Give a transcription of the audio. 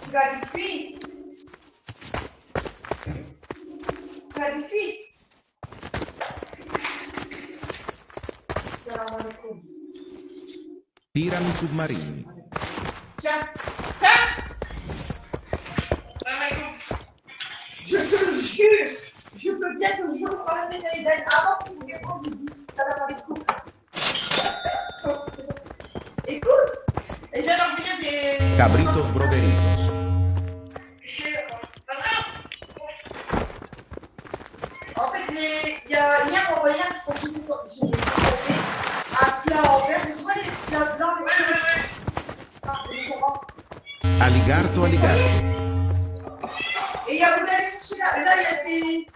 Tu vas à biscuit? Tu vas à biscuit? Tirami submarini. Tiens, tiens! Je te jure, je peux bien te jure sur la médaille avant que vous répondiez, je dis, ça va parler de couple. Écoute, et j'ai envie des... Cabritos broderitos. En fait, il y a hier en voyage, je pense que j'ai fait un plat en verre, mais souvent les plats blancs, Aligarto aligarto. et il y a vous allez chercher là, il y a des...